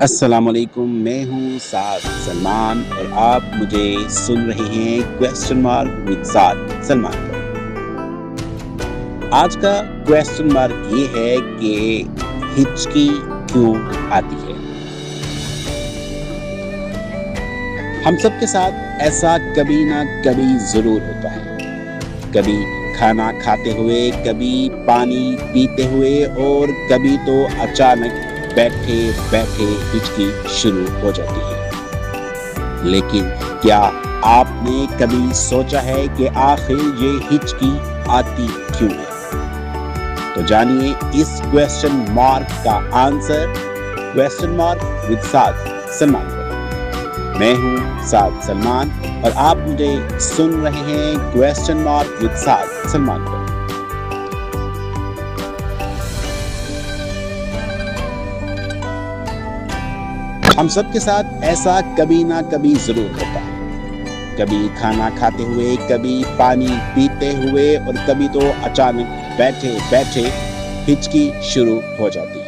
अस्सलामुअलैकुम, मैं हूँ साद सलमान और आप मुझे सुन रहे हैं क्वेश्चन मार्क विद साद सलमान पर। आज का क्वेश्चन मार्क ये है कि हिचकी क्यों आती है। हम सबके साथ ऐसा कभी ना कभी जरूर होता है, कभी खाना खाते हुए, कभी पानी पीते हुए और कभी तो अचानक बैठे बैठे हिचकी शुरू हो जाती है। लेकिन क्या आपने कभी सोचा है कि आखिर ये हिचकी आती क्यों है? तो जानिए इस क्वेश्चन मार्क का आंसर क्वेश्चन मार्क विद साद सलमान पर। मैं हूँ साद सलमान और आप मुझे सुन रहे हैं क्वेश्चन मार्क विद साद सलमान पर। हम सबके साथ ऐसा कभी ना कभी जरूर होता है, कभी खाना खाते हुए, कभी पानी पीते हुए और कभी तो अचानक बैठे बैठे हिचकी शुरू हो जाती है।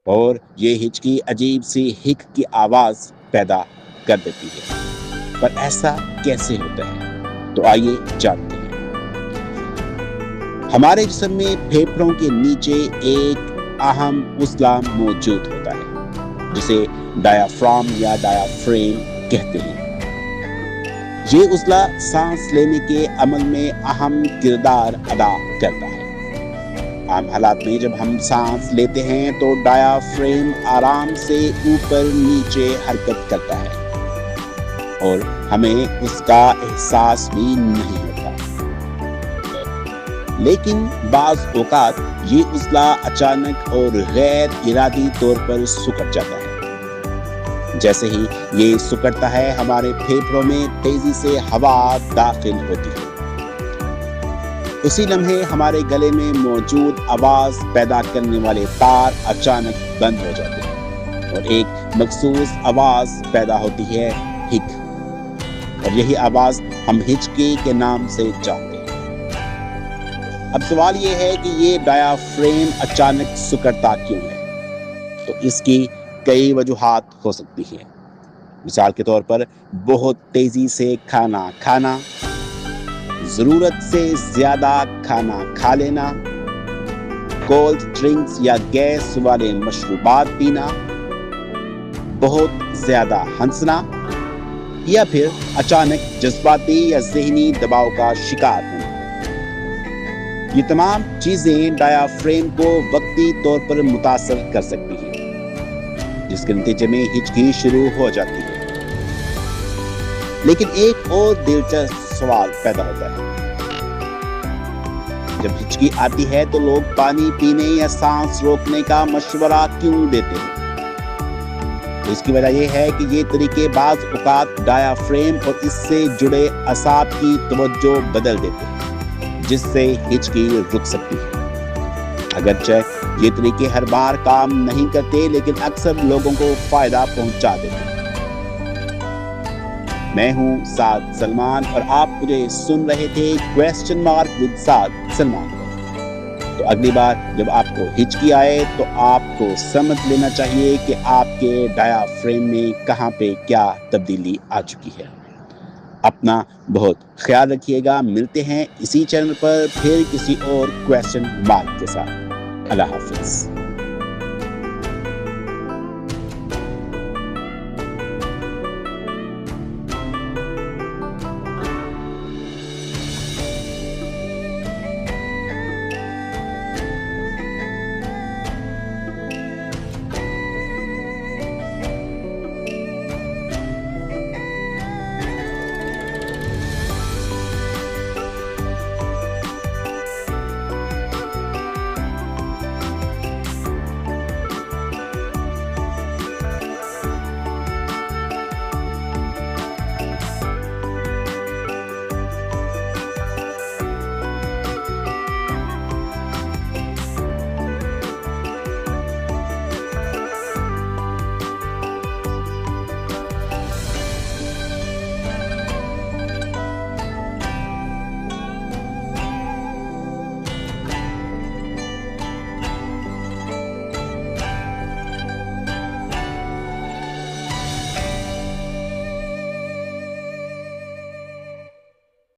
और ये हिचकी अजीब सी हिक की आवाज पैदा कर देती है। पर ऐसा कैसे होता है? तो आइए जानते हैं। हमारे जिस्म में फेफड़ों के नीचे एक अहम उजला मौजूद होता है जिसे डायाफ्राम या डायाफ्रेम कहते हैं। ये उजला सांस लेने के अमल में अहम किरदार अदा करता है। आम हालात में जब हम सांस लेते हैं तो डायाफ्रेम आराम से ऊपर नीचे हरकत करता है और हमें उसका एहसास भी नहीं होता। लेकिन बाज़ औक़ात ये उजला अचानक और गैर इरादी तौर पर सिकुड़ जाता है। जैसे ही ये सिकुड़ता है, हमारे फेफड़ों में तेजी से हवा दाखिल होती है। उसी लम्हे हमारे गले में मौजूद आवाज पैदा करने वाले तार अचानक बंद हो जाते हैं और एक मखसूस आवाज पैदा होती है, हिक। और यही आवाज हम हिचकी के नाम से जानते हैं। अब सवाल ये है कि ये डायाफ्रेम अचानक सिकुड़ता क्यों है? तो इसकी कई वजूहात हो सकती हैं। मिसाल के तौर पर बहुत तेजी से खाना खाना, जरूरत से ज्यादा खाना खा लेना, कोल्ड ड्रिंक्स या गैस वाले मशरूबात पीना, बहुत ज्यादा हंसना या फिर अचानक जज्बाती या ज़हनी दबाव का शिकार होना। ये तमाम चीजें डायाफ्रेम को वक्ती तौर पर मुतासर कर सकती हैं, जिसके नतीजे में हिचकी शुरू हो जाती है। लेकिन एक और दिलचस्प सवाल पैदा होता है। जब हिचकी आती है तो लोग पानी पीने या सांस रोकने का मशवरा क्यों देते हैं? तो इसकी वजह यह है कि ये तरीके बाज़ औक़ात डायाफ्रेम और इससे जुड़े असाब की तवज्जो बदल देते हैं, जिससे हिचकी रुक सकती है। अगरचे ये तरीके हर बार काम नहीं करते, लेकिन अक्सर लोगों को फायदा पहुंचा देते हैं। मैं हूं साद सलमान और आप मुझे सुन रहे थे क्वेश्चन मार्क विद साद सलमान। तो अगली बार जब आपको हिचकी आए तो आपको समझ लेना चाहिए कि आपके डायाफ्रेम में कहां पे क्या तब्दीली आ चुकी है। अपना बहुत ख्याल रखिएगा। मिलते हैं इसी चैनल पर फिर किसी और क्वेश्चन मार्क के साथ। अल्लाह हाफिज।